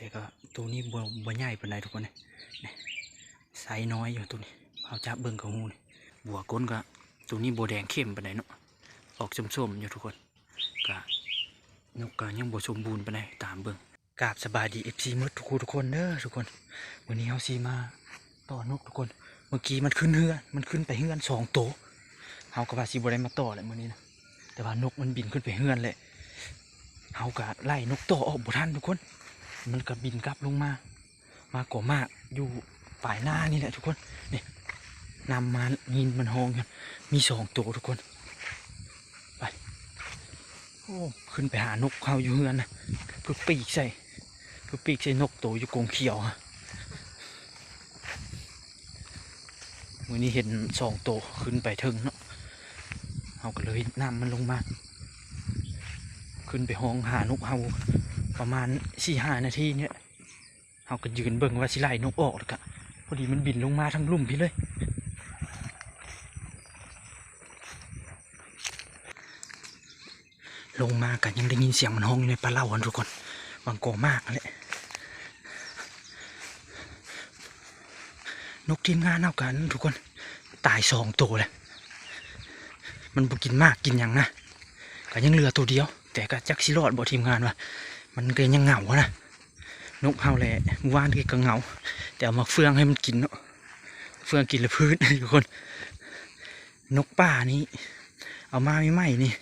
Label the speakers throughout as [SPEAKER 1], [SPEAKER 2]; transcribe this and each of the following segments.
[SPEAKER 1] แต่ก็ตัวนี้บ่ใหญ่ปานใดทุกคนนี่ไซส์น้อยอยู่ตัวนี้เอาจับเบิ่งกับหูนี่บัวก้นก็ตัวนี้บัวแดงเข้มปานใดเนาะออกส้มๆอยู่ทุกคนก็นกก็ยังบ่สมบูรณ์ปานใดตามเบิ่งกราบสบายดีFCหมดทุกคนเด้อทุกคนวันนี้เฮาสิมาต่อนกทุกคนเมื่อกี้มันขึ้นเฮือนมันขึ้นไปเฮือน2 ตัวเฮาก็ว่าสิบ่ได้มาต่อแหละมื้อนี้นะแต่ว่านกมันบินขึ้นไปเฮือนแหละเฮาก็ไล่นกต่อออกบ่ทันทุกคนมันก็บินกลับลงมาก่อมากอยู่ปลายหน้านี่แหละทุกคนนี่นำมายินมันห้องกันมี2 ตัวทุกคนไปโอ้ขึ้นไปหานกเขาอยู่เฮือนนะเพื่อปีกใส่นกตัวอยู่กรงเขียวฮะวันนี้เห็น2 ตัวขึ้นไปถึงเนาะเขาก็เลยนำมันลงมาขึ้นไปห้องหานกเขาประมาณ4-5 นาทีเนี่ยเขาก็ยืนเบิ่งว่าสิไล่นกออกแล้วก็พอดีมันบินลงมาทั้งลุ่มพี่เลยลงมากันยังได้ยินเสียงมันห้องอยู่ในปลาเล่ากันทุกคนบางโกมากเลยนกทีมงานเอากันทุกคนตาย2 ตัวเลยมันบุกินมากกินอย่างนะก็ยังเหลือตัวเดียวแต่ก็จักสิรอดบ่ทีมงานว่ะมันก็ยังเหงานะนกเฮาแหละว่านก็เหงาแต่เอามาเฟืองให้มันกินเนาะเฟืองกินละพื้นทุกคนนกป่านี้เอามาไม่ไหมนี่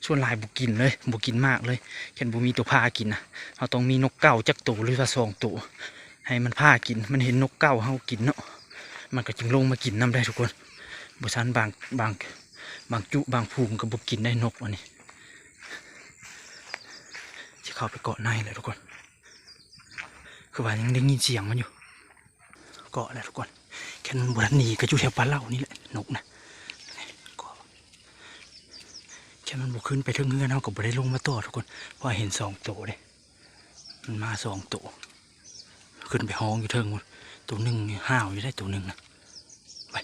[SPEAKER 1] ส่วนหลายบุกินเลยบุกินมากเลยแค่บุมีตัวพากินนะเราต้องมีนกเก่าจักตัวหรือว่า2 ตัวให้มันพากินมันเห็นนกเก่าเฮากินเนาะมันก็จึงลงมากินน้ำได้ทุกคนบุษันบางจุบางภูมิก็บุกินได้นกวันนี้จะเข้าไปเกาะในเลยทุกคนคือว่ายังได้ยินเสียงมันอยู่เกาะแล้วทุกคนแค่มันบนหนีก็อยู่แถวปลาเล่านี่แหละนกนะแค่มันบุกขึ้นไปถึงเงื่อนเขาก็บ่ได้ลงมาต่อทุกคนเพราะเห็น2 ตัวเลยมันมา2 ตัวขึ้นไปห้องอยู่เทิงหมดตัวหนึ่งห้าวอยู่ได้ตัวหนึ่งนะไป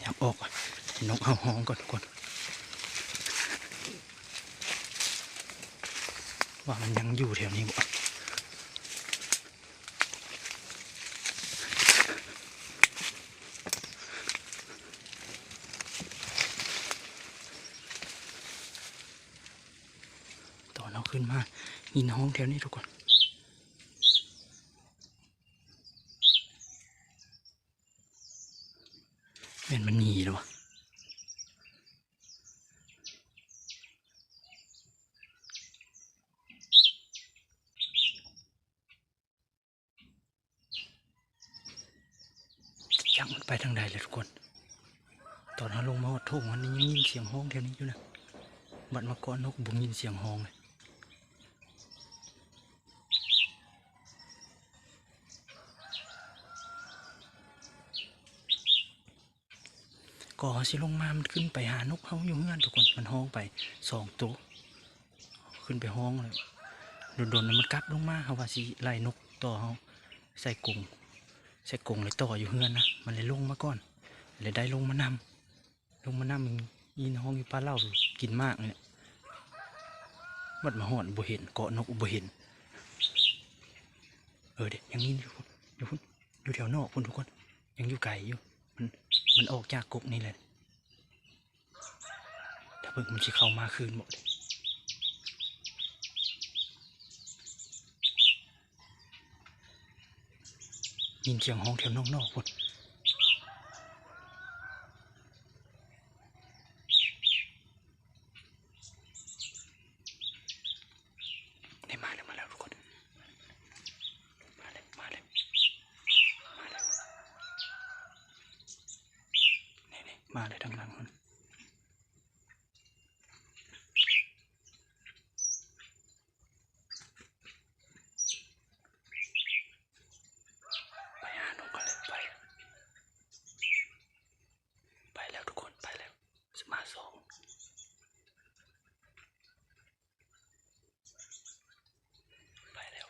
[SPEAKER 1] อยากออกนกห้องก่อนทุกคนว่ามันยังอยู่แถวนี้บ่ตอนเราขึ้นมายินห้องแถวนี้ทุกคนมันหนีหรอยังมันไปทางใดเลยทุกคนตอนเราลงมาหดทุ่งมันยังยินเสียงห้องแถวนี้อยู่นะบัดมาก่อนนกบุ้งยินเสียงห้องเลยก่อสิลงมามันขึ้นไปหานกเขาอยู่เงื่อนทุกคนมันห้องไป2 ตัวขึ้นไปห้องเลยโดนมันกลับลงมาเขาว่าสิไล่นกต่อเขาใส่กรงเลยต่ออยู่เฮือนนะมันเลยลงมาก่อนเลยได้ลงมานำมันยินห้องอยู่ปลาเล่ากินมากเลยบัดมาหอนบ่เห็นเกาะนกบ่เห็นเด็กยังยินอยู่แถวนอกคุณทุกคนยังอยู่ไกลอยู่มันออกจากกกนี่เลยถ้าเบิ่งมันจะเข้ามาคืนหมดยินเสียงห้องแถวนอกคุณได้มาแล้วทุกคนมาเลยนี่มาเลยทางหลังมันไปหานกกันเลยไปแล้วทุกคนไปแล้วมา2ไปแล้ว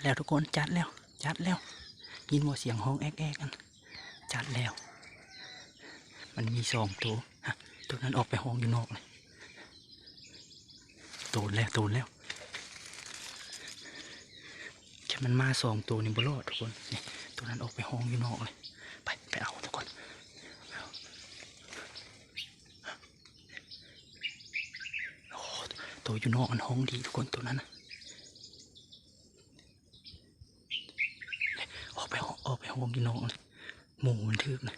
[SPEAKER 1] แล้วทุกคนจัดแล้วยินว่าเสียงห้องแอ๊กกันจัดแล้วมันมี2 ตัวฮะตัวนั้นออกไปห้องอยู่นอกเลยโตนแล้วแค่มันมา2 ตัวนี่บ่รอดทุกคนนี่ตัวนั้นออกไปห้องอยู่นอกเลยไปเอาทุกคนโอ้ตัวอยู่นอกมันห้องดีทุกคนตัวนั้นนะออกไปห้องอยู่นอกเลยหมูมันทึกนะ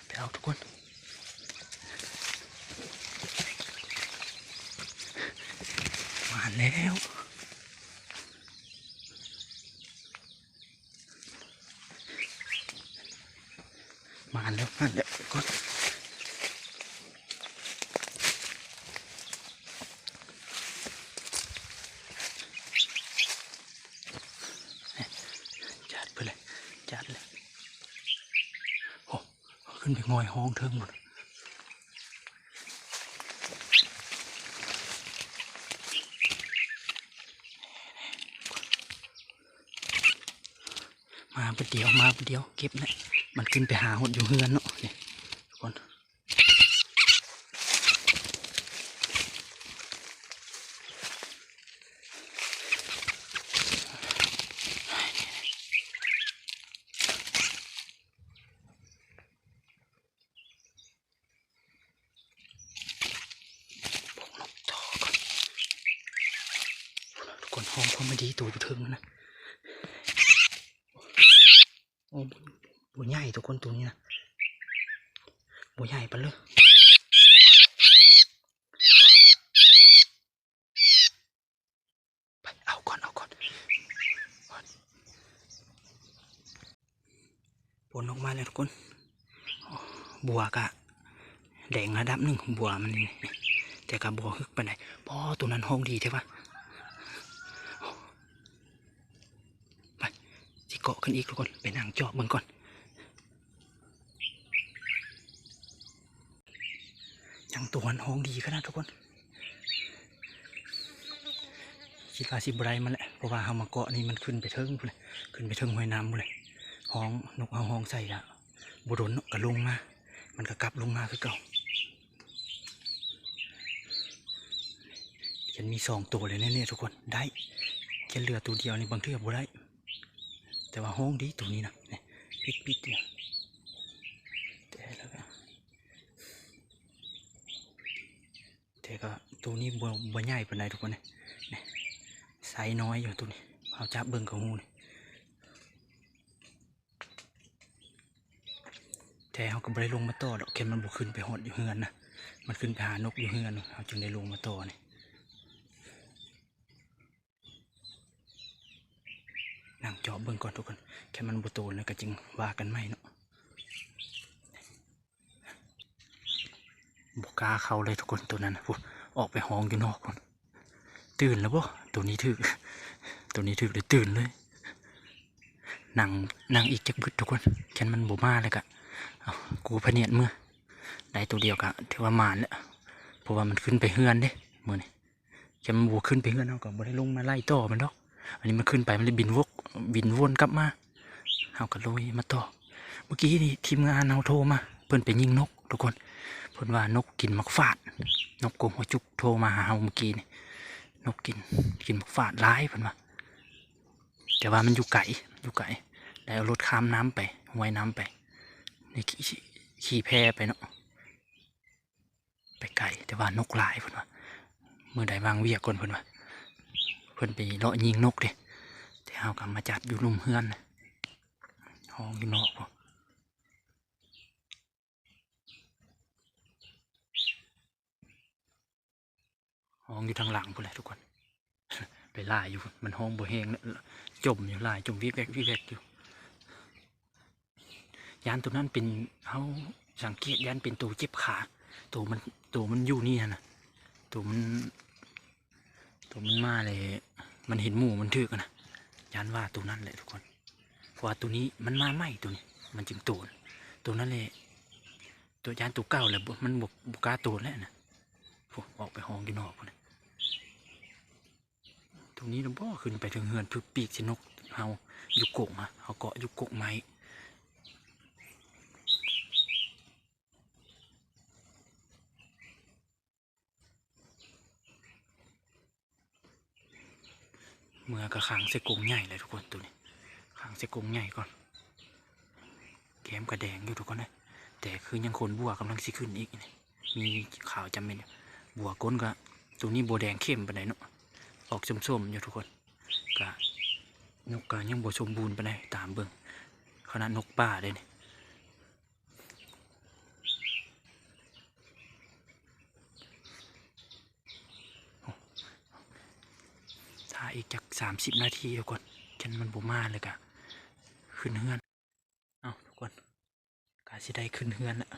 [SPEAKER 1] ไปเอาทุกคนมาแล้วก่อนจัดไปเลยโอ้ขึ้นไปงอยห้องเทิงหมดมาประเดี๋ยวเก็บนะมันขึ้นไปหาหดอยู่เฮือนเนาะนี่ทุกคนคนห้องเขาไม่ดีตัวอยู่เทิงนะโอ้บัวใหญ่ทุกคนตัวนี้นะบัวใหญ่ไปเลยไปเอาก่อนผลออกมาแล้วทุกคนบัวกะแดงระดับหนึ่งของบัวมันนี่แต่กับบัวฮึกไปไหนพอตัวนั้นห้องดีใช่ปะไปสิเกาะกันอีกทุกคนไปนั่งเจาะมันก่อนยังตัวนั้นห้องดีขนาดทุกคนคิดว่าสิบไรมันแหละเพราะว่าเฮามาเกาะนี่มันขึ้นไปเทิงเลยขึ้นไปเทิงห้วยน้ำเลยห้องนกเอาห้องใส่ละบุรุษก็ลงมามันก็กลับลงมาคือเก่าฉันมี2 ตัวเลยเนี่ยทุกคนได้แค่เหลือตัวเดียวนี่บางทีก็บ่ได้แต่ว่าห้องดีตัวนี้นะเนี่ยปิดเนี่ยแต่ก็ตัวนี้บ่ใหญ่ปานใดทุกคนเนี่ยไซส์น้อยอยู่ตัวนี้เอาจับเบิ่งกับงูนี่แต่เขาก็บ่ได้ลงมาต่อดอกแค่มันบุกขึ้นไปหดอยู่เฮือนนะมันขึ้นไปหานกอยู่เฮือนเขาจึงได้ลงมาต่อนี่นั่งจอบเบิ่งก่อนทุกคนแค่มันบุโตแล้วก็จึงว่ากันไม่เนาะบุกกาเขาเลยทุกคนตัวนั้นพูดออกไปห้องอยู่นอกคนตื่นแล้วบ่ตัวนี้ถึกเลยตื่นเลยนั่งอีกจักบึดทุกคนแค่มันบุมาเลยกะกูพเนียดเมื่อได้ตัวเดียวกะถือว่ามานแล้วเพราะว่ามันขึ้นไปเฮือนเด้เมื่อนี่แค่มันบูขึ้นไปเฮือนเอาก็บ่ได้ลงมาไล่ต่อมันดอกอันนี้มันขึ้นไปมันเลยบินวนกลับมาเอาก็ลอยมาต่อเมื่อกี้นี่ทีมงานเอาโทรมาเพิ่นไปยิงนกทุกคนเพิ่นว่านกกินมักฝาดนกกงหัวจุกโทรมาหาเมื่อกี้นี่นกกินมักฝาดร้ายเพิ่นว่าแต่ว่ามันอยู่ไกลได้เอารถข้ามน้ำไปว่ายน้ำไปในขี่แพไปเนาะไปไกลแต่ว่านกหลายเพิ่นว่าเมื่อใดวางเวียก่อนเพิ่นว่าเพิ่นไปเลาะยิงนกเด้แต่เฮากลับมาจัดอยู่ลุ่มเฮือนห้องอยู่นอกพอห้องอยู่ทางหลังพุ่นแหละทุกคนไปล่าอยู่มันห้องบ่แห้งจมอยู่ล่าจมวิกแวกอยู่ยานตัวนั้นเป็นเขาสังเกตยานเป็นตัวเจ็บขาตัวมันอยู่นี่นะตัวมันมาเลยมันเห็นหมูมันทึกนะยานว่าตัวนั้นแหละทุกคนเพราะว่าตัวนี้มันมาไหมตัวนี้มันจึงโตน ตัวนั้นเลยตัวยานตัวเก่าแหละมันบกล้าตัวแล้วนะพวกออกไปห้องอยู่นอกนะตรงนี้เราบ่ขึ้นไปถึงเฮือนเพื่อปีกสินกเฮาอยู่กกเฮาเกาะอยู่กกไม้เมื่อกระขังใส่กรงใหญ่เลยทุกคนตัวนี้ขังใส่กรงใหญ่ก่อนแก้มกระแดงอยู่ทุกคนนะแต่คือยังคนบัวกำลังสิขึ้นอีกนี่มีข่าวจำเป็นบัวก้นก็ตัวนี้บัวแดงเข้มไปไหนเนาะออกส้มๆอยู่ทุกคนก็นกก็ยังบัวสมบูรณ์ไปไหนตามเบิ่งขนาดนกป่าเลยนี่ถ้าอีกจาก30 นาทีทุกคนฉันมันบ่มาเลยกะขึ้นเฮือนเอาทุกคนกะสิได้ขึ้นเฮือนละ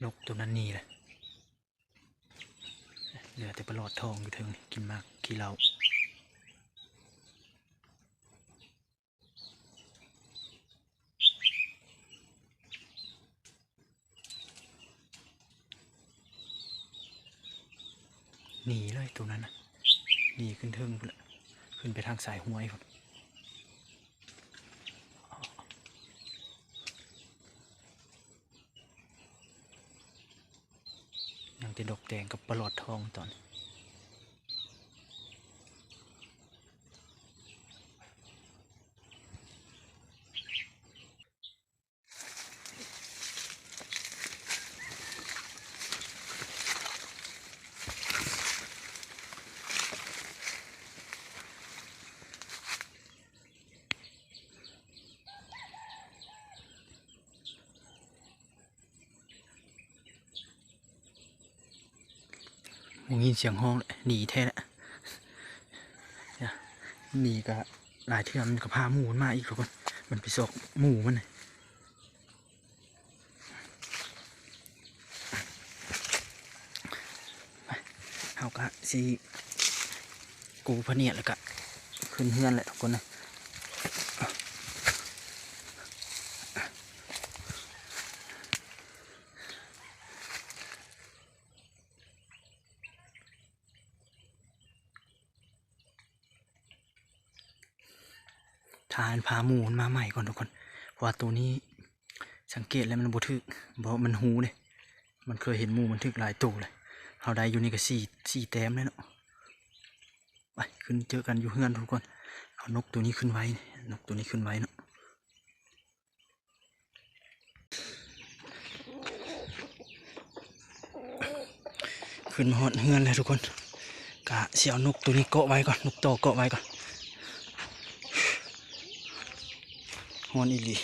[SPEAKER 1] นกตัวนั้นนี่แหละเหลือแต่ปลอดทองอยู่เทิงนี่กินมากขี้เหล้าหนีเลยตัวนั้นนะหนีขึ้นเทิงพุ่นละขึ้นไปทางสายห้วยพุ่นยังจะดอกแดงกับปลอดทองตอนมองยินเสียงห้องเลยหนีแท้ละหนีก็หลายเทื่อมันก็พาหมูมาอีกทุกคนมันไปซอกหมูมันเลยเอากะสีกูพะเนียดแล้วก็ขึ้นเฮือนแหละทุกคนนะทานพาหมูมาใหม่ก่อนทุกคนเพราะว่าตัวนี้สังเกตแล้วมันบ่ทึกเพราะมันหูเลยมันเคยเห็นหมูมันทึกหลายตัวเลยเอาได้อยู่นี่ก็สี่แต้มเลยเนาะไปขึ้นเจอกันอยู่เฮือนทุกคนเอานกตัวนี้ขึ้นไว้นกตัวนี้ขึ้นไว้เนาะขึ้นมาหอดเฮือนแล้วทุกคนกะเสียวนกตัวนี้เกาะไว้ก่อนนกโตเกาะไว้ก่อนฮอนอีหลี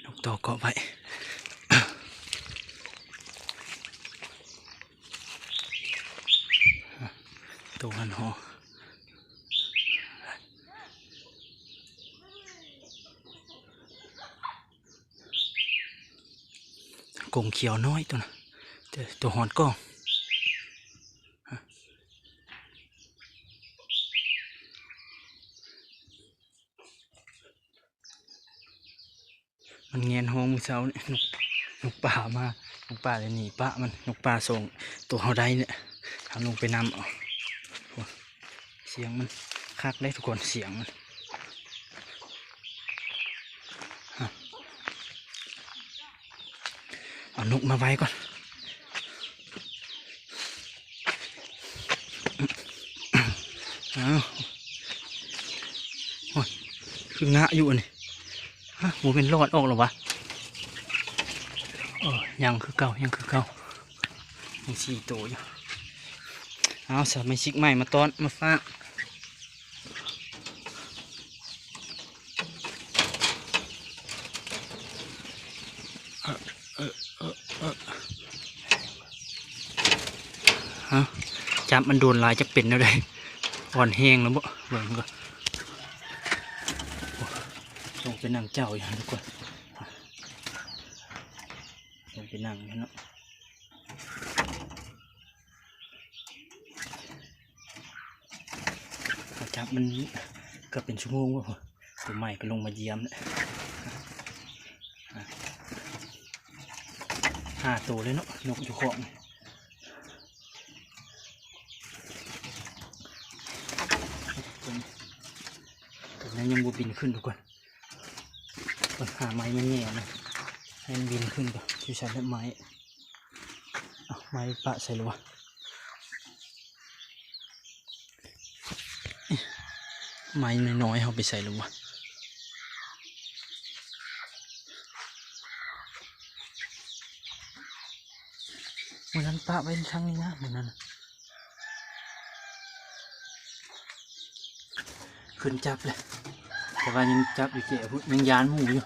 [SPEAKER 1] นกโตเกาะไว้ตัวหันหอกงเขียวน้อยตัวนะตัวหอนก้องมันเงียนห้องมือเช้าเนี่ยนกป่ามานกป่าเลยหนีปะมันนกป่าส่งตัวเขาได้เนี่ยเอาลงไปนำเอาเสียงมันคักได้ทุกคนเสียงมันเอานกมาไว้ก่อนเอาโอ้ยคืองะอยู่นี่ฮะหมูเป็นรอดออกหรอวะยังคือเก่ายัง4 ตัวอยู่เอาสมาชิกใหม่มาต้อนมาฟ้าจับมันโดนลายจะเป็นอะไรอ่อนแห้งแล้วบ่เบิ่งก็ลงเป็นนางเจ้าอย่างทุกคน ไปนั่งเนาะเขาจับมันก็เป็นชั่วโมงว่าตัวใหม่ก็ลงมาเยี่ยมเลย5 ตัวเลยเนาะนกอยู่ของตัวนั้นยังบูบินขึ้นทุกคนหาไม้มันแง่นะให้มันบินขึ้นก่อนที่ใช้ไม้ไม้ปะใส่เลยวะไม้น้อยๆเอาไปใส่เลยวะเหมือนนั้นปะไว้ครั้งนี้นะเหมือนนั้นขึ้นจับเลยแต่ว่ายังจับอยู่เกี่ยวยังยานหมูอยู่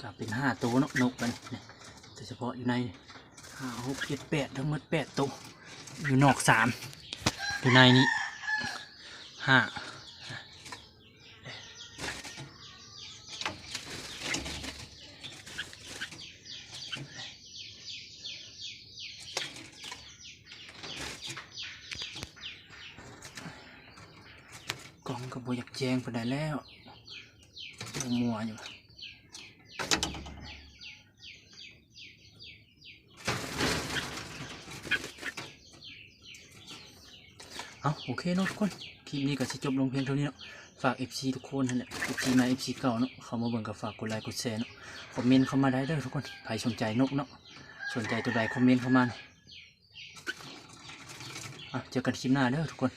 [SPEAKER 1] ก็เป็น5 ตัวเนาะนกกันแต่เฉพาะอยู่ใน5 6 7 8ทั้งหมด8 ตัวอยู่นอก3อยู่ในนี้5กล่องก็บ่อยากแจงไปได้แล้วมัวอยู่โอเคเนาะทุกคนคลิปนี้ก็จะจบลงเพียงเท่านี้เนาะฝาก FC ทุกคนนั่นแหละ FC ใหม่ FC เก่าเนาะเขามาเบิ่งก็ฝากกดไลค์กดแชร์เนาะคอมเมนต์เข้ามาได้เด้อทุกคนใครสนใจนกเนาะสนใจตัวใดคอมเมนต์เข้ามาเจอกันคลิปหน้าเด้อทุกคน